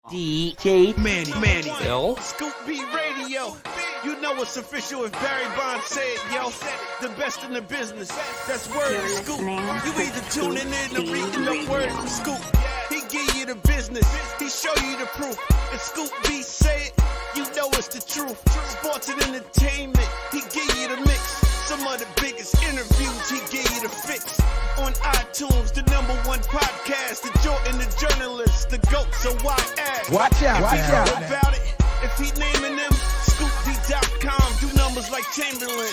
DJ Manny. Bill. Scoop B Radio. You know it's official if Barry Bonds said, yo. The best in the business. That's word of Scoop. You either tuning in or reading the word from Scoop. He give you the business. He show you the proof. If Scoop B say it, you know it's the truth. Sports and entertainment. He give you the mix. Some of the biggest interviews, he give you the fix. On iTunes, the #1 podcast, the Jordan, the journalist, the GOAT, so why ask? Watch out. About it, if he naming them, scoopd.com, do numbers like Chamberlain.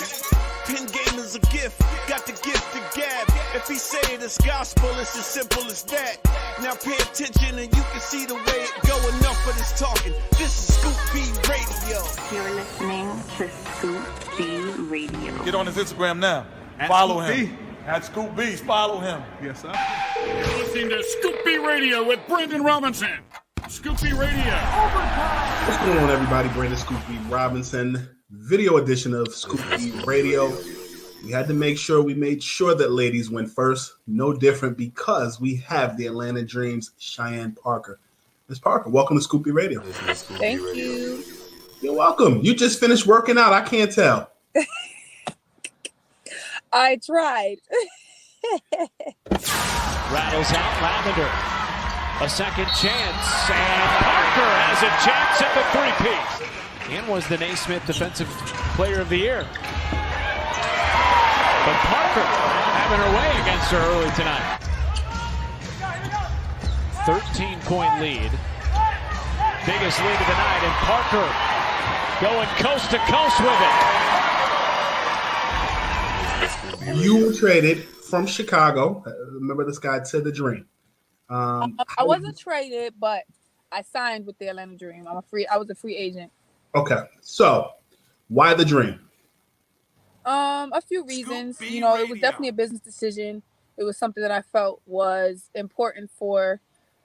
Pin game is a gift, got the gift to gab. If he say it, it's gospel, it's as simple as that. Now pay attention and you can see the way it go. Enough of this talking, this is Scoop B Radio. You're listening to Scoop B Radio. Get on his Instagram now. Follow him. At Scoop B, follow him. Yes, sir. You're listening to Scoop B Radio with Brandon Robinson. Scoop B Radio. What's going on, everybody? Brandon Scoop B Robinson. Video edition of Scoop B Radio. We had to make sure that ladies went first. No different because we have the Atlanta Dream's Cheyenne Parker. Ms. Parker, welcome to Scoop B Radio. Thank you. You're welcome. You just finished working out. I can't tell. I tried. Rattles out Lavender. A second chance, and Parker has a chance at the three-peat. And was the Naismith Defensive Player of the Year. But Parker having her way against her early tonight. 13-point lead. Biggest lead of the night, and Parker going coast to coast with it. You were traded from Chicago. Remember this guy to the Dream. I wasn't traded, but I signed with the Atlanta Dream. I was a free agent. Okay, so why the Dream? A few reasons. You know, it was definitely a business decision. It was something that I felt was important for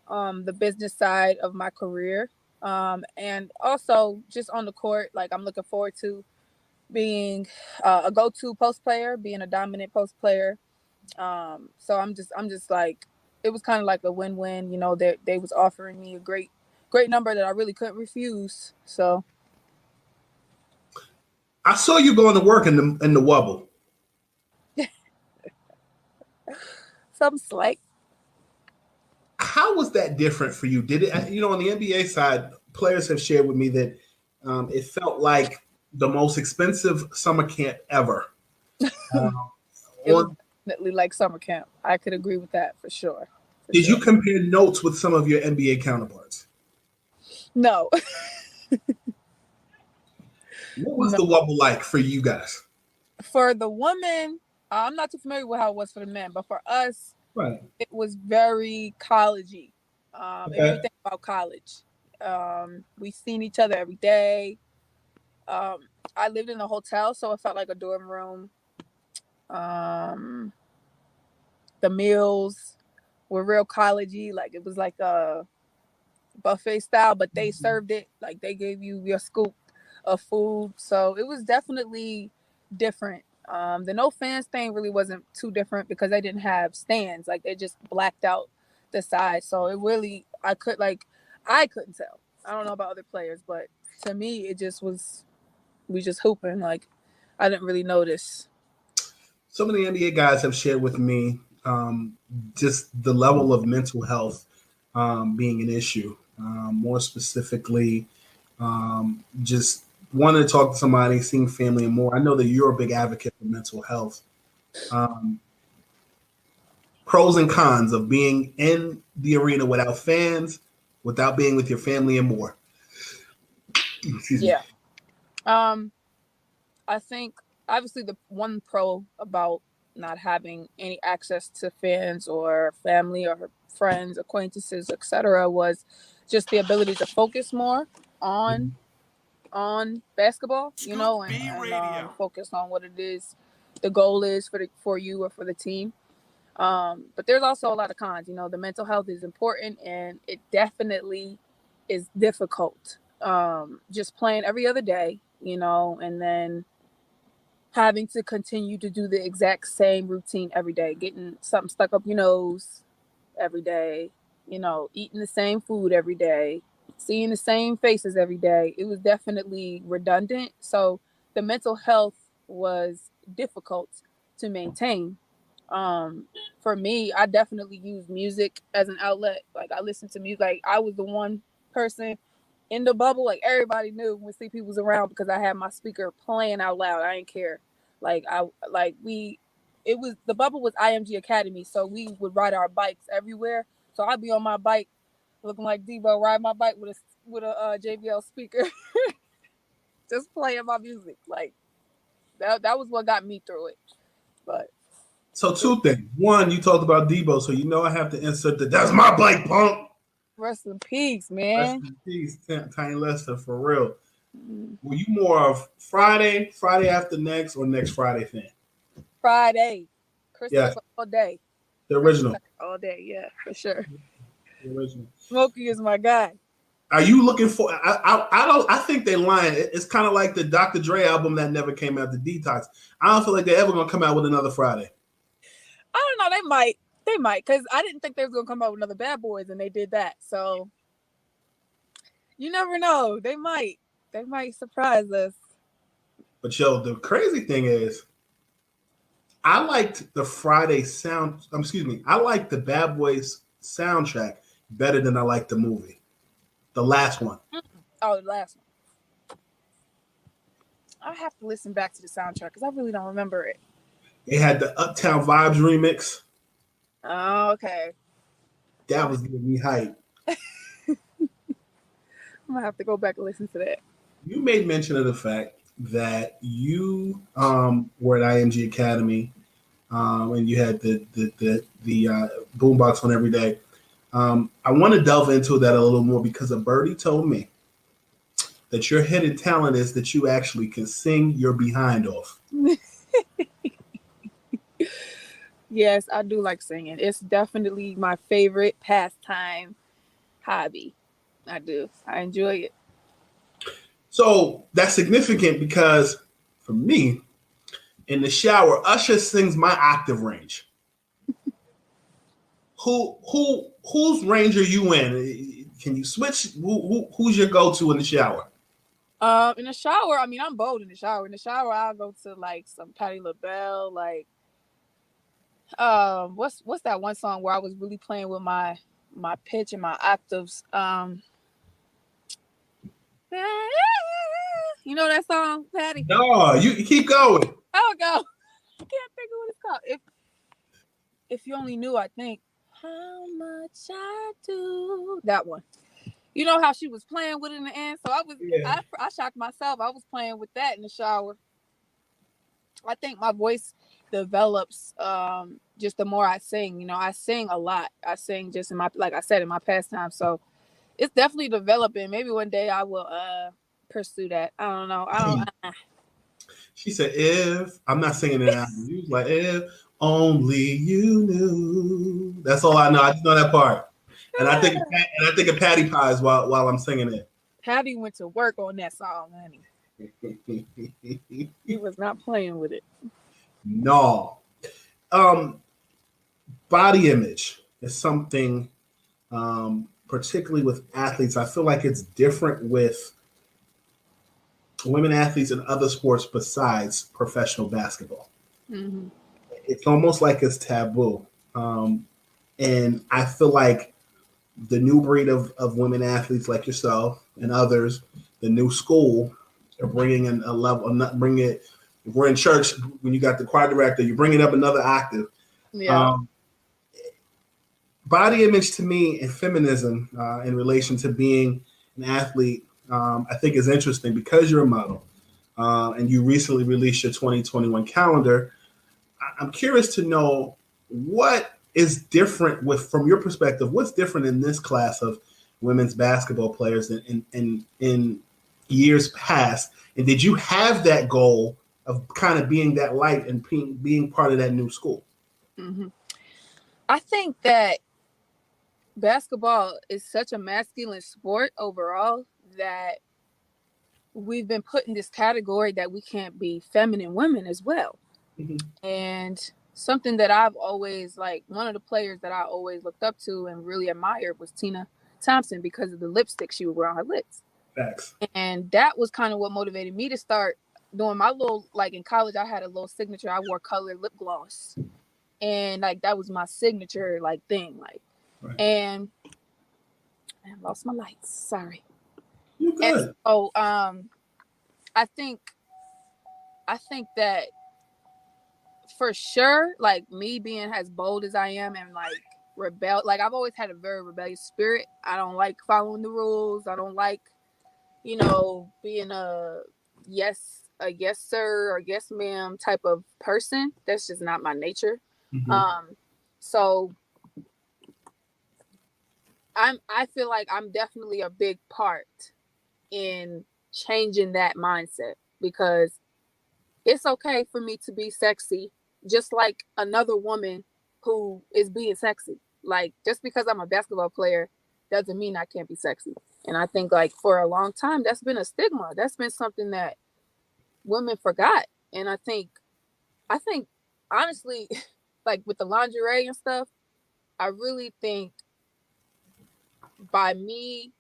the business side of my career, and also just on the court. Like, I'm looking forward to being a go-to post player, being a dominant post player. So I'm just like, it was kind of like a win-win. You know, they was offering me a great number that I really couldn't refuse. So I saw you going to work in the Wubble. Something slight. How was that different for you? Did it, on the NBA side, players have shared with me that it felt like the most expensive summer camp ever. It was definitely like summer camp. I could agree with that for sure. Did you compare notes with some of your NBA counterparts? No. What was the Wubble like for you guys? For the women, I'm not too familiar with how it was for the men, but for us, right, it was very collegey. Everything about college. We seen each other every day. I lived in a hotel, so it felt like a dorm room. The meals were real collegey. Like, it was like a buffet style, but they served it. Like, they gave you your scoop of food. So it was definitely different. The no fans thing really wasn't too different because they didn't have stands. Like, they just blacked out the sides. So it really, I couldn't tell. I don't know about other players, but to me, it just was, we just hooping. Like, I didn't really notice. Some of the NBA guys have shared with me just the level of mental health being an issue. More specifically, just wanting to talk to somebody, seeing family and more. I know that you're a big advocate for mental health. Pros and cons of being in the arena without fans, without being with your family and more. Excuse me. Yeah. I think obviously the one pro about not having any access to fans or family or friends, acquaintances, etc., was just the ability to focus more on basketball, you know, and focus on what it is, the goal is for you or for the team. But there's also a lot of cons. You know, the mental health is important, and it definitely is difficult. Just playing every other day, you know, and then having to continue to do the exact same routine every day, getting something stuck up your nose every day, you know, eating the same food every day, seeing the same faces every day. It was definitely redundant. So the mental health was difficult to maintain. For me, I definitely use music as an outlet. Like, I listen to music. Like, I was the one person in the bubble. Like, everybody knew when CP was around because I had my speaker playing out loud. I didn't care. It was, the bubble was IMG Academy, so we would ride our bikes everywhere. So I'd be on my bike looking like Debo, ride my bike with a JBL speaker, just playing my music. Like, that was what got me through it. But So two things. One, you talked about Debo, so you know I have to insert that's my bike, punk. rest in peace, man. Rest in peace, Tiny Lester, for real. Were you more of Friday after next, or next Friday fan? Friday. Christopher Yeah. all day. The original. All day, yeah, for sure. The original. Smokey is my guy. Are you looking for? I think they're lying. It's kind of like the Dr. Dre album that never came out, the Detox. I don't feel like they're ever gonna come out with another Friday. I don't know. They might, because I didn't think they was gonna come out with another Bad Boys, and they did that. So you never know. They might surprise us. But yo, the crazy thing is, I liked the Friday sound. I liked the Bad Boys soundtrack better than I liked the movie, the last one. Oh, the last one. I have to listen back to the soundtrack because I really don't remember it. They had the Uptown Vibes remix. Oh, okay. That was giving me hype. I'm gonna have to go back and listen to that. You made mention of the fact that you were at IMG Academy, and you had the boombox on every day. I want to delve into that a little more because a birdie told me that your hidden talent is that you actually can sing your behind off. Yes, I do like singing. It's definitely my favorite pastime hobby. I do. I enjoy it. So that's significant because for me, in the shower, Usher sings my octave range. Whose range are you in? Can you switch? Who's your go-to in the shower? In the shower, I mean, I'm bold in the shower. In the shower, I'll go to like some Patti LaBelle, like what's that one song where I was really playing with my pitch and my octaves? You know that song, Patty? No, you keep going. I'll go. I can't think of what it's called. If you only knew, I think how much I do. That one. You know how she was playing with it in the end? So I shocked myself. I was playing with that in the shower. I think my voice develops just the more I sing. You know, I sing a lot. I sing just in my, like I said, in my pastime. So it's definitely developing. Maybe one day I will pursue that. I don't know. She said, "If I'm not singing it out," you was like, "If only you knew." That's all I know. I just know that part. And I think of Patty Pies while I'm singing it. Patty went to work on that song, honey. He was not playing with it. No. Body image is something, particularly with athletes. I feel like it's different with women athletes in other sports besides professional basketball. Mm-hmm. It's almost like it's taboo. And I feel like the new breed of women athletes like yourself and others, the new school, are bringing in a level. I'm not bringing it. If we're in church, when you got the choir director, you're bringing up another octave. Yeah. Body image to me and feminism in relation to being an athlete, I think is interesting because you're a model and you recently released your 2021 calendar. I'm curious to know what is different from your perspective. What's different in this class of women's basketball players in years past? And did you have that goal of kind of being that light and being part of that new school? Mm-hmm. I think that basketball is such a masculine sport overall that we've been put in this category that we can't be feminine women as well. Mm-hmm. And something that I've always, like, one of the players that I always looked up to and really admired was Tina Thompson because of the lipstick she would wear on her lips. Facts. And that was kind of what motivated me to start doing my little, like in college, I had a little signature. I wore colored lip gloss. And like, that was my signature like thing. Like, Right. and I lost my lights. Sorry. You good. And so, I think that for sure, like me being as bold as I am and like like I've always had a very rebellious spirit. I don't like following the rules. I don't like, you know, being a yes sir or yes ma'am type of person. That's just not my nature. Mm-hmm. So I feel like I'm definitely a big part in changing that mindset, because it's okay for me to be sexy, just like another woman who is being sexy. Like, just because I'm a basketball player doesn't mean I can't be sexy. And I think like for a long time, that's been a stigma. That's been something that women forgot. And I think honestly, like with the lingerie and stuff, I really think by me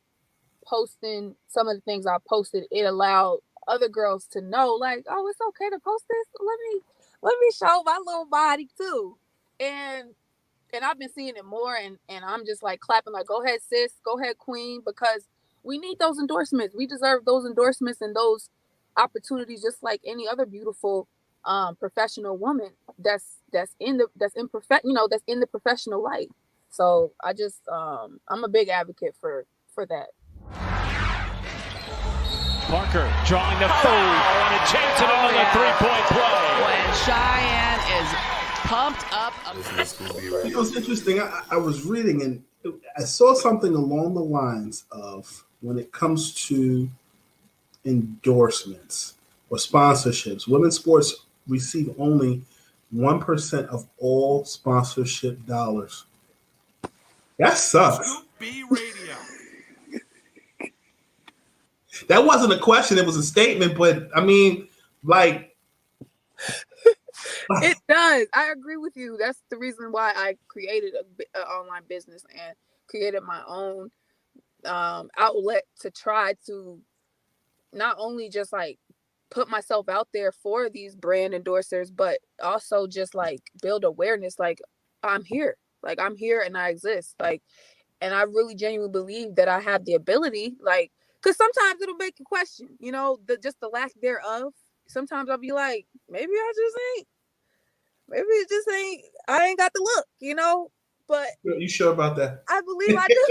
posting some of the things I posted, it allowed other girls to know, like, oh, it's okay to post this. Let me show my little body too. And I've been seeing it more, and I'm just like clapping, like, go ahead, sis, go ahead, queen, because we need those endorsements. We deserve those endorsements and those opportunities, just like any other beautiful professional woman that's in the professional light. So I just I'm a big advocate for that. Parker drawing the foul and a chance at another three-point play. When Cheyenne is pumped up. You know, it's interesting. I was reading and I saw something along the lines of, when it comes to endorsements or sponsorships, women's sports receive only 1% of all sponsorship dollars. That sucks. Scoop B Radio. That wasn't a question, it was a statement, but I mean, like, it does. I agree with you. That's the reason why I created an online business and created my own outlet to try to not only just like put myself out there for these brand endorsers, but also just like build awareness. Like, I'm here and I exist. Like, and I really genuinely believe that I have the ability, like, because sometimes it'll make you question, you know, just the lack thereof. Sometimes I'll be like, maybe it just ain't, I ain't got the look, you know, but. You sure about that? I believe I do.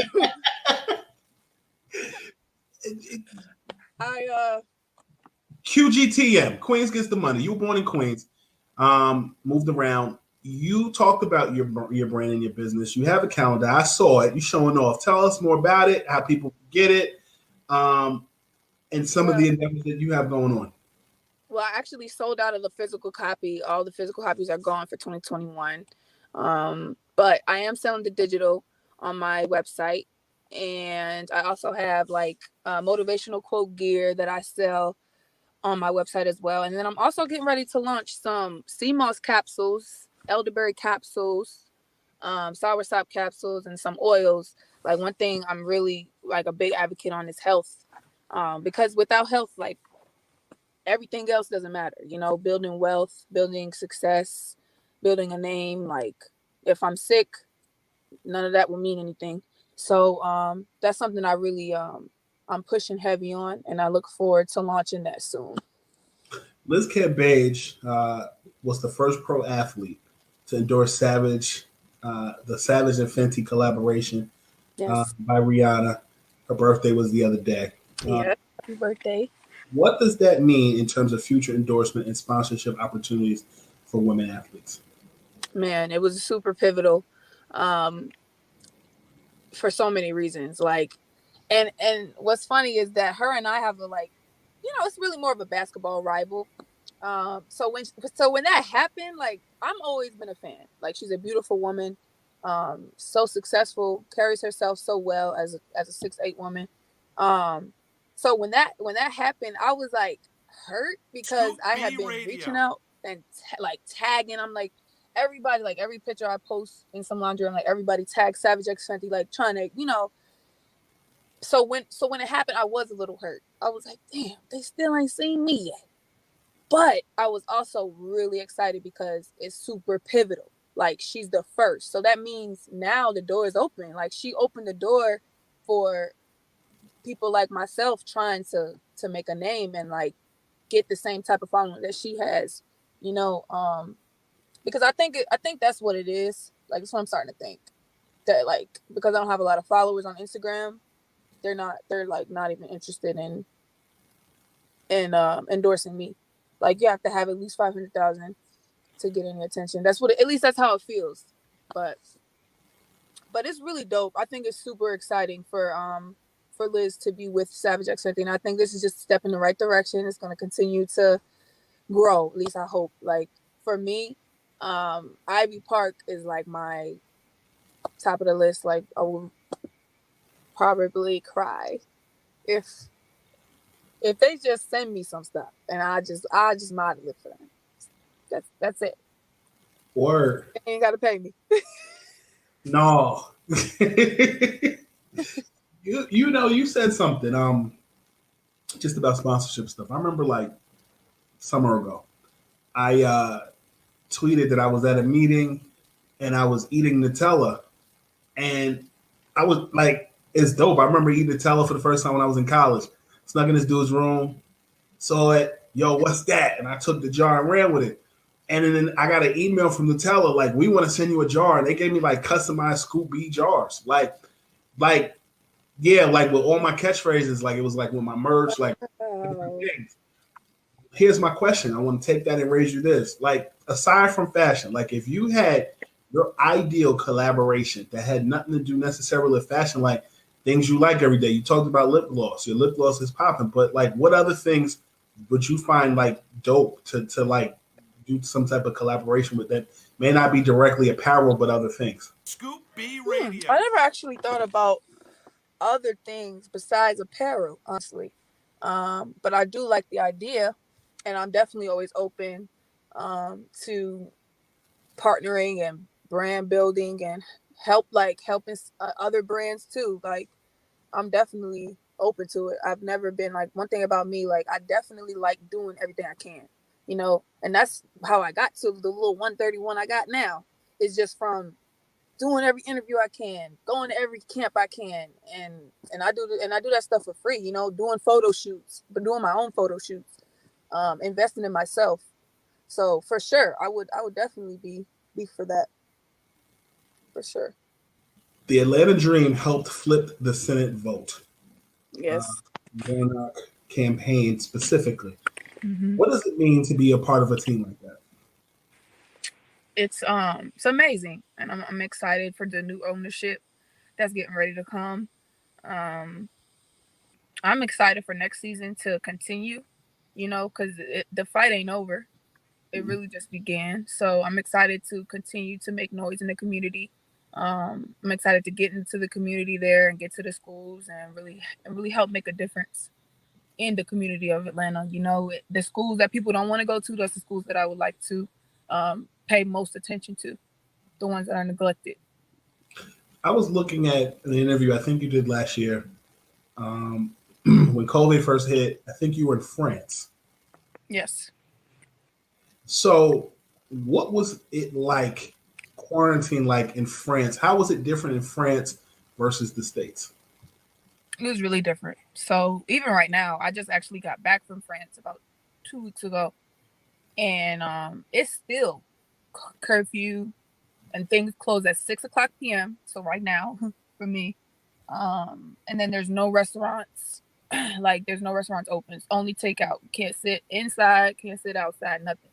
QGTM, Queens gets the money. You were born in Queens, moved around. You talked about your brand and your business. You have a calendar. I saw it. You showing off. Tell us more about it, how people get it, and some of the endeavors that you have going on. Well, I actually sold out of the physical copy. All the physical copies are gone for 2021. But I am selling the digital on my website. And I also have like motivational quote gear that I sell on my website as well. And then I'm also getting ready to launch some sea moss capsules, elderberry capsules, soursop capsules, and some oils. Like, one thing I'm really like a big advocate on is health. Because without health, like, everything else doesn't matter, you know, building wealth, building success, building a name. Like, if I'm sick, none of that will mean anything. So that's something I really I'm pushing heavy on, and I look forward to launching that soon. Liz Cambage was the first pro athlete to endorse Savage, the Savage and Fenty collaboration. Yes. By Rihanna. Her birthday was the other day. Yeah, happy birthday. What does that mean in terms of future endorsement and sponsorship opportunities for women athletes? Man, it was super pivotal for so many reasons. Like, and what's funny is that her and I have a, like, you know, it's really more of a basketball rival. So when that happened, like, I'm always been a fan. Like, she's a beautiful woman, so successful, carries herself so well as a 6'8" woman. So when that happened, I was like hurt because I had been reaching out and like tagging. I'm like, everybody, like every picture I post in some laundry, I'm like, everybody tag Savage X Fenty, like trying to, you know. so when it happened, I was a little hurt. I was like, damn, they still ain't seen me yet. But I was also really excited because it's super pivotal. Like, she's the first. So that means now the door is open. Like, she opened the door for people like myself trying to make a name and like get the same type of following that she has, you know, because I think that's what it is. Like, that's what I'm starting to think, that like, because I don't have a lot of followers on Instagram, they're like not even interested in endorsing me. Like, you have to have at least 500,000 to get any attention. That's what at least that's how it feels. But it's really dope. I think it's super exciting for Liz to be with Savage X Fenty, and I think this is just a step in the right direction. It's going to continue to grow. At least I hope. Like, for me, Ivy Park is like my top of the list. Like, I will probably cry if they just send me some stuff, and I just model it for them. That's it. Word. They ain't got to pay me. No. You said something just about sponsorship stuff. I remember like summer ago, I tweeted that I was at a meeting and I was eating Nutella, and I was like, it's dope. I remember eating Nutella for the first time when I was in college. Snuck in this dude's room, saw it, yo, what's that? And I took the jar and ran with it. And then I got an email from Nutella, like, we want to send you a jar. And they gave me like customized Scoop B jars. Like, yeah, like with all my catchphrases, like it was like with my merch, like different things. Here's my question. I want to take that and raise you this. Like, aside from fashion, like if you had your ideal collaboration that had nothing to do necessarily with fashion, like things you like every day. You talked about lip gloss. Your lip gloss is popping, but like what other things would you find like dope to like do some type of collaboration with that may not be directly apparel, but other things? Scoop B Radio. I never actually thought about other things besides apparel, honestly. But I do like the idea, and I'm definitely always open to partnering and brand building and helping other brands too. Like, I'm definitely open to it. I've never been like, one thing about me, like I definitely like doing everything I can, you know, and that's how I got to the little 131 I got now. Is just from doing every interview I can, going to every camp I can, and I do that stuff for free, you know, doing photo shoots, but doing my own photo shoots, investing in myself. So for sure, I would definitely be for that. For sure. The Atlanta Dream helped flip the Senate vote. Yes. Warnock campaign specifically. Mm-hmm. What does it mean to be a part of a team like that? It's amazing, and I'm excited for the new ownership that's getting ready to come. I'm excited for next season to continue, you know, because the fight ain't over. It really just began. So I'm excited to continue to make noise in the community. I'm excited to get into the community there and get to the schools and really help make a difference in the community of Atlanta. You know, the schools that people don't want to go to, that's the schools that I would like to pay most attention to, the ones that are neglected. I was looking at an interview I think you did last year when COVID first hit. I think you were in France. Yes. So what was it like, quarantine like in France? How was it different in France versus the States? It was really different. So even right now, I just actually got back from France about 2 weeks ago. And it's still curfew and things close at 6:00 p.m. So right now for me. And then there's no restaurants. Like there's no restaurants open. It's only takeout. Can't sit inside, can't sit outside, nothing.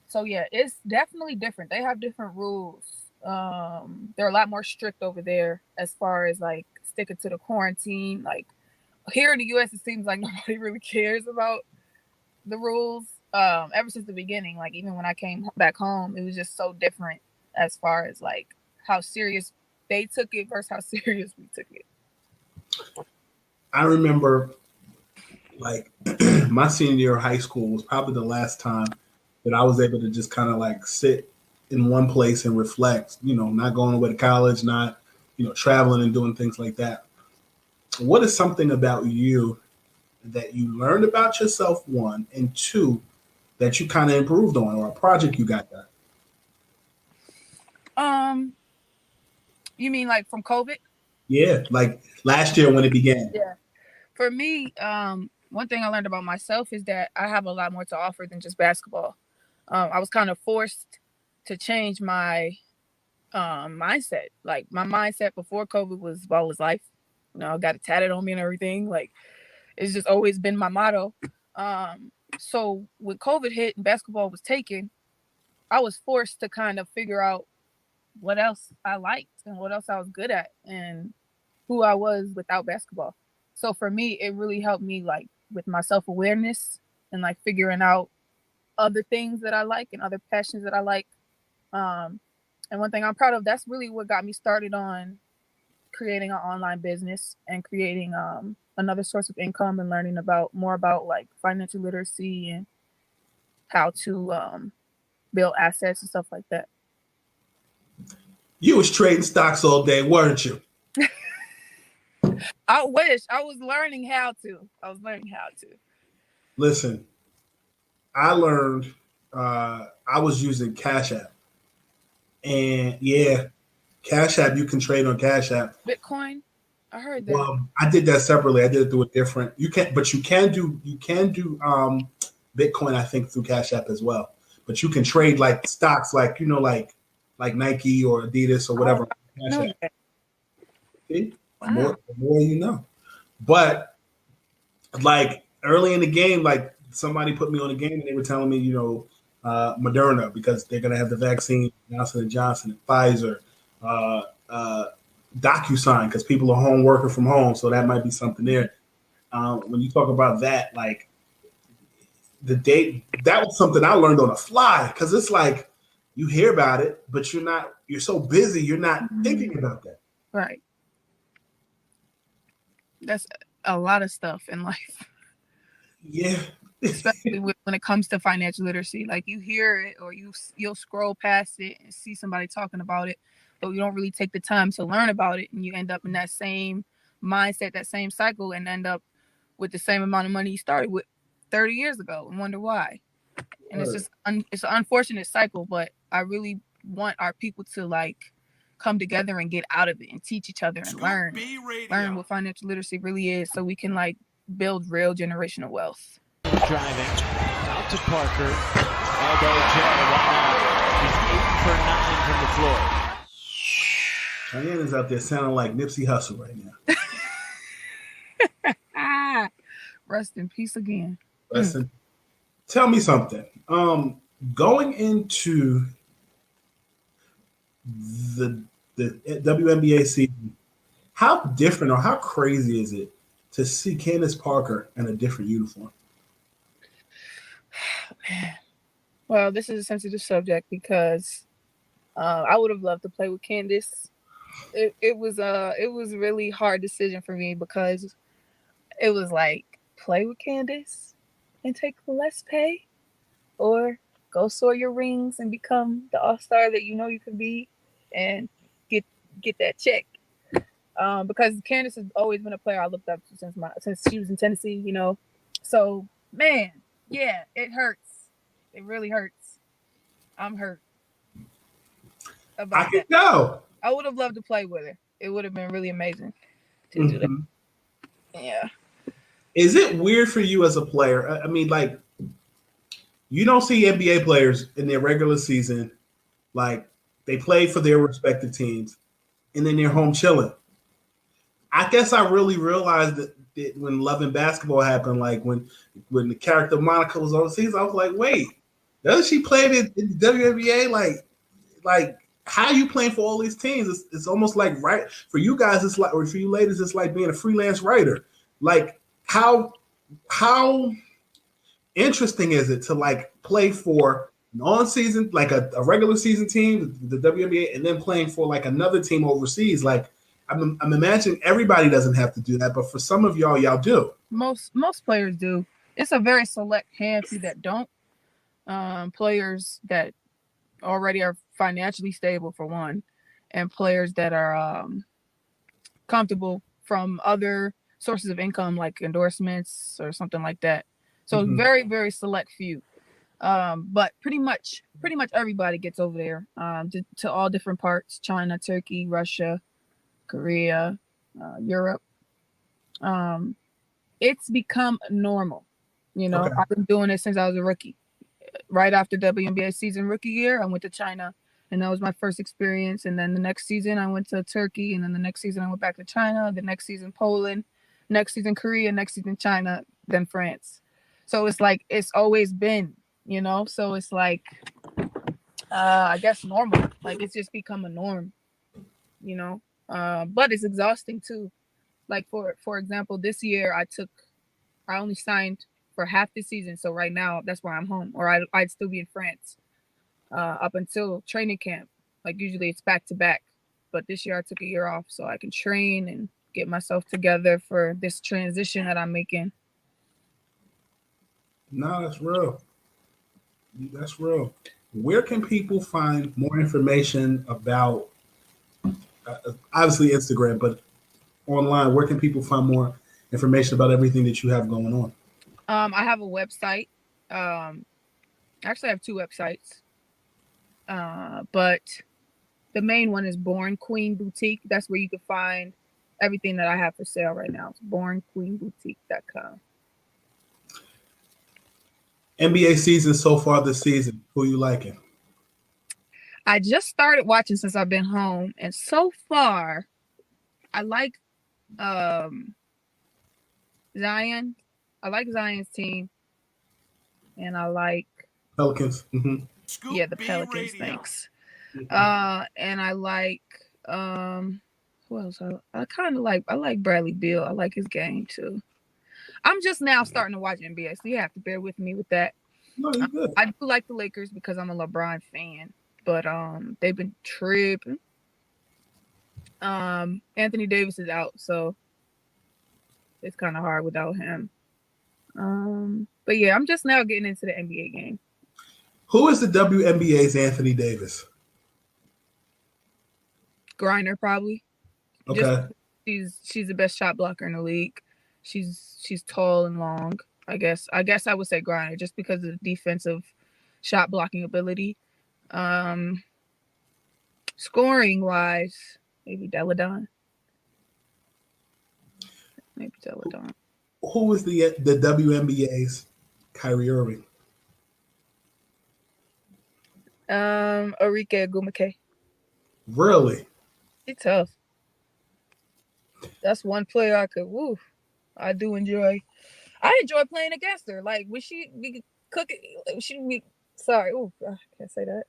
So yeah, it's definitely different. They have different rules. They're a lot more strict over there as far as like sticking to the quarantine. Like here in the US, it seems like nobody really cares about the rules. Ever since the beginning, like even when I came back home, it was just so different as far as like how serious they took it versus how serious we took it. I remember like my senior year of high school was probably the last time that I was able to just kind of like sit in one place and reflect, you know, not going away to college, not, you know, traveling and doing things like that. what is something about you that you learned about yourself, one, and two, that you kind of improved on, or a project you got done? You mean like from COVID? Yeah, like last year when it began. Yeah. For me, one thing I learned about myself is that I have a lot more to offer than just basketball. I was kind of forced to change my mindset. Like my mindset before COVID was ball is life. You know, I got it tatted on me and everything. Like it's just always been my motto. So when COVID hit and basketball was taken, I was forced to kind of figure out what else I liked and what else I was good at and who I was without basketball. So for me, it really helped me like with my self-awareness and like figuring out other things that I like and other passions that I like. And one thing I'm proud of, that's really what got me started on creating an online business and creating another source of income and learning more about like financial literacy and how to build assets and stuff like that. You was trading stocks all day, weren't you? I wish. I was learning how to. Listen, I learned I was using Cash App. And yeah, Cash App, you can trade on Cash App. Bitcoin? I heard that. Well, I did that separately. I did it through a different. You can do Bitcoin, I think, through Cash App as well. But you can trade like stocks, like like Nike or Adidas or whatever. Cash App. See? Wow. The more you know. But like early in the game, like somebody put me on the game and they were telling me, Moderna, because they're gonna have the vaccine, Johnson & Johnson, and Pfizer, DocuSign, because people are home working from home, so that might be something there. When you talk about that, like the date, that was something I learned on the fly, because it's like you hear about it, but you're so busy, you're not thinking about that. Right. That's a lot of stuff in life. Yeah. Especially when it comes to financial literacy. Like you hear it or you'll scroll past it and see somebody talking about it, but you don't really take the time to learn about it, and you end up in that same mindset, that same cycle, and end up with the same amount of money you started with 30 years ago and wonder why. And it's just it's an unfortunate cycle, but I really want our people to like come together and get out of it and teach each other and learn what financial literacy really is, so we can like build real generational wealth. Driving out to Parker, elbow jab, 1 out. He's 8 for 9 from the floor. Cheyenne is out there sounding like Nipsey Hussle right now. Rest in peace again. Tell me something. Going into the WNBA season, how different or how crazy is it to see Candace Parker in a different uniform? Man. Well, this is a sensitive subject because I would have loved to play with Candace. It was a really hard decision for me because it was like play with Candace and take less pay, or go soar your rings and become the all-star that you know you can be and get that check. Because Candace has always been a player I looked up to since she was in Tennessee, So, man, yeah, it hurts. It really hurts. I'm hurt about I can tell. I would have loved to play with her. It would have been really amazing to do that. Yeah. Is it weird for you as a player? I mean, like, you don't see NBA players in their regular season, like, they play for their respective teams, and then they're home chilling. I guess I really realized that when Love and Basketball happened, like when the character Monica was overseas, I was like, wait, doesn't she play in the WNBA? Like how are you playing for all these teams? It's almost like, right, for you guys, it's like, or for you ladies, it's like being a freelance writer. Like how interesting is it to like play for an on-season, like a regular season team, the WNBA, and then playing for like another team overseas? Like I'm imagining everybody doesn't have to do that, but for some of y'all do. Most players do. It's a very select handful that don't. Players that already are financially stable, for one, and players that are comfortable from other sources of income, like endorsements or something like that. So Mhm. very, very select few. But pretty much everybody gets over there, to all different parts: China, Turkey, Russia, Korea, Europe. It's become normal. Okay. I've been doing it since I was a rookie. Right after WNBA season rookie year, I went to China, and that was my first experience. And then the next season, I went to Turkey, and then the next season, I went back to China. The next season, Poland. Next season, Korea. Next season, China. Then France. So it's like it's always been, So it's like, I guess normal. Like it's just become a norm, But it's exhausting too. Like for example, this year I only signed for half the season. So right now that's why I'm home, or I'd still be in France up until training camp. Like usually it's back to back, but this year I took a year off so I can train and get myself together for this transition that I'm making. No, that's real. That's real. Where can people find more information about, obviously Instagram, but online, where can people find more information about everything that you have going on? I have a website. Actually, I have two websites. But the main one is Born Queen Boutique. That's where you can find everything that I have for sale right now. It's bornqueenboutique.com. NBA season so far this season, who you liking? I just started watching since I've been home, and so far, I like Zion. I like Zion's team, and I like Pelicans. Yeah, the Pelicans. Thanks. And I like who else? I kind of like. I like Bradley Beal. I like his game too. I'm just now starting to watch NBA, so you have to bear with me with that. No, you're good. I do like the Lakers because I'm a LeBron fan, but they've been tripping. Anthony Davis is out, so it's kind of hard without him. But yeah, I'm just now getting into the NBA game. Who is the WNBA's Anthony Davis? Griner, probably. Okay. She's the best shot blocker in the league. She's tall and long. I guess I would say Griner just because of the defensive shot blocking ability. Scoring wise, maybe Deladon. Who is the WNBA's Kyrie Irving? Arike Agumake. Really? She's tough. That's one player I do enjoy. I enjoy playing against her. Like when she be cooking, sorry, I can't say that.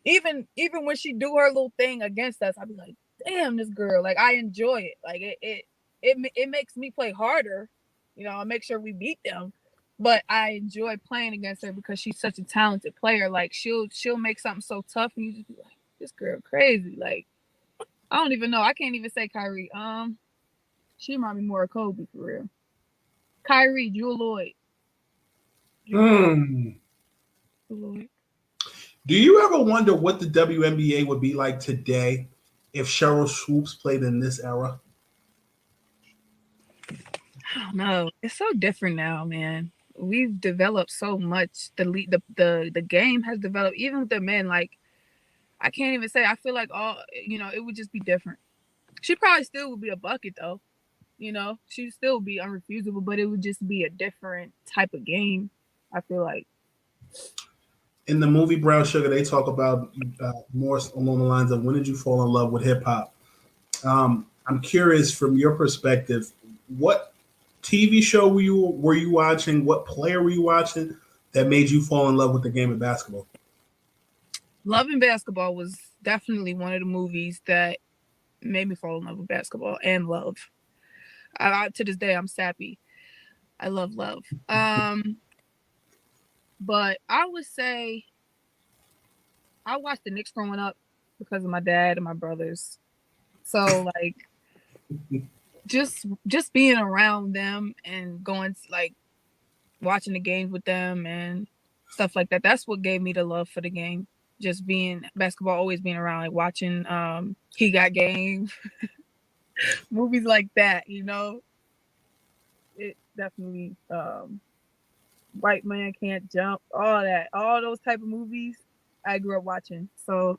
Even when she do her little thing against us, I'd be like, damn, this girl. Like I enjoy it. Like it makes me play harder. I make sure we beat them. But I enjoy playing against her because she's such a talented player. Like she'll make something so tough, and you just be like, this girl crazy. Like I don't even know. I can't even say Kyrie. She remind me more of Kobe for real. Kyrie, Jewel Lloyd. Do you ever wonder what the WNBA would be like today if Cheryl Swoops played in this era? I don't know. It's so different now, man. We've developed so much. The game has developed. Even with the men, like I can't even say. I feel like it would just be different. She probably still would be a bucket though. She'd still be unrefusable, but it would just be a different type of game. I feel like. In the movie Brown Sugar, they talk about more along the lines of when did you fall in love with hip hop? I'm curious from your perspective, what TV show were you watching? What player were you watching that made you fall in love with the game of basketball? Love and Basketball was definitely one of the movies that made me fall in love with basketball and love. To this day, I'm sappy. I love love. But I would say I watched the Knicks growing up because of my dad and my brothers. So like just being around them and going like watching the games with them and stuff like that. That's what gave me the love for the game. Just being basketball, always being around, like watching He Got Game, movies like that, it definitely White Man Can't Jump, all those type of movies I grew up watching. So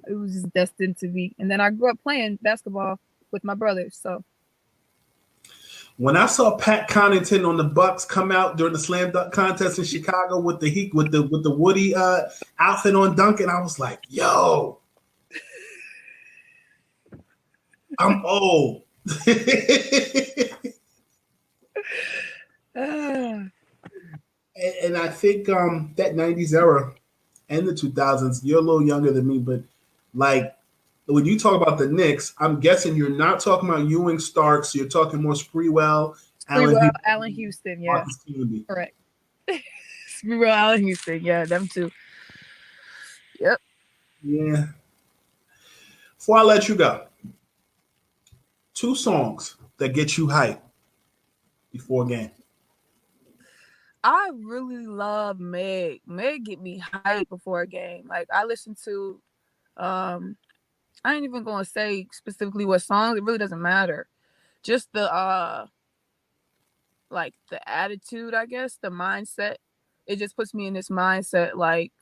it was just destined to be. And then I grew up playing basketball with my brothers. So when I saw Pat Connaughton on the Bucks come out during the slam dunk contest in Chicago with the Woody outfit on dunking, I was like, "Yo, I'm old." And I think that 90s era and the 2000s, you're a little younger than me, but like when you talk about the Knicks, I'm guessing you're not talking about Ewing Starks. You're talking more Sprewell, Allen Houston, yeah. Correct. Sprewell, Allen Houston, yeah, them two. Yep. Yeah. Before I let you go, 2 songs that get you hyped before a game. I really love Meg. Meg get me hyped before a game. Like I listen to I ain't even gonna say specifically what songs, it really doesn't matter. Just the like the attitude, I guess, the mindset. It just puts me in this mindset like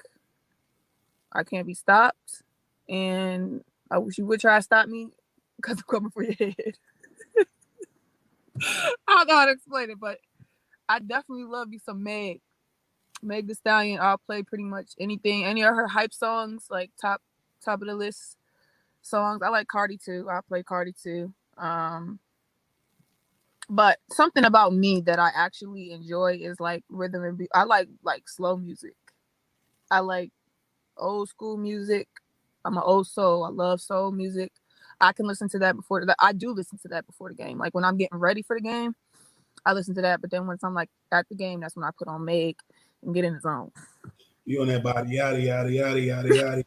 I can't be stopped. And I wish you would try to stop me because I'm coming for your head. I don't know how to explain it, but I definitely love me some Meg. Meg Thee Stallion. I'll play pretty much anything. Any of her hype songs, like top of the list songs. I like Cardi too. I'll play Cardi too. But something about me that I actually enjoy is like rhythm and beat. I like slow music. I like old school music. I'm an old soul. I love soul music. I can listen to that before I do listen to that before the game. Like when I'm getting ready for the game, I listen to that. But then once I'm like at the game, that's when I put on Meg and get in the zone. You on that body, yada yada yada yada yada.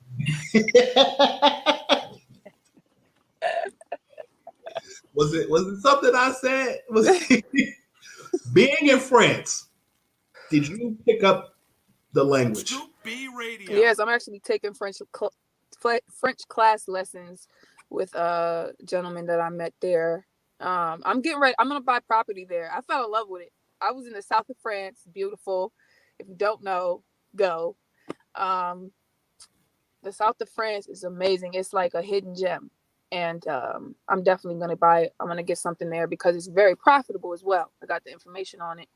Was it something I said? Being in France, did you pick up the language? Scoop B Radio. Yes, I'm actually taking French class lessons with a gentleman that I met there. I'm getting ready. I'm gonna buy property there. I fell in love with it. I was in the south of France. Beautiful. If you don't know, go. The south of France is amazing. It's like a hidden gem. And I'm definitely going to buy it. I'm going to get something there because it's very profitable as well. I got the information on it.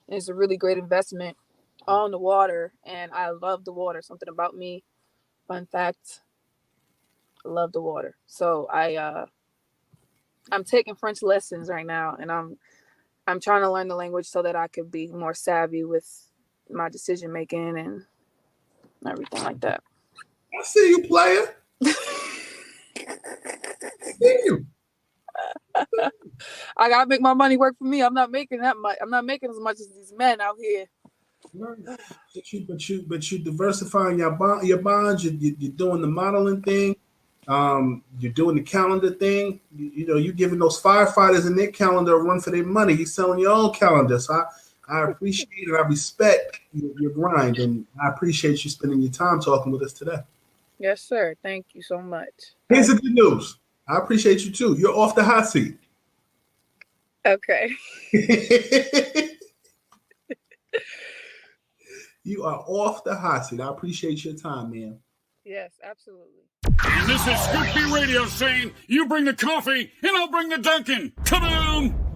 And it's a really great investment on the water. And I love the water. Something about me. Fun fact. I love the water. So I'm taking French lessons right now. And I'm trying to learn the language so that I could be more savvy with my decision making and everything like that. I see you, player. I gotta make my money work for me. I'm not making that much. I'm not making as much as these men out here. But you diversifying your bonds. You're doing the modeling thing. You're doing the calendar thing. You're giving those firefighters in their calendar a run for their money. You're selling your own calendar. So I appreciate and I respect your grind, and I appreciate you spending your time talking with us today. Yes, sir. Thank you so much. Here's the good news. I appreciate you too. You're off the hot seat. Okay. You are off the hot seat. I appreciate your time, man. Yes, absolutely. And this is Scoop B Radio saying, you bring the coffee and I'll bring the Dunkin'. Come on!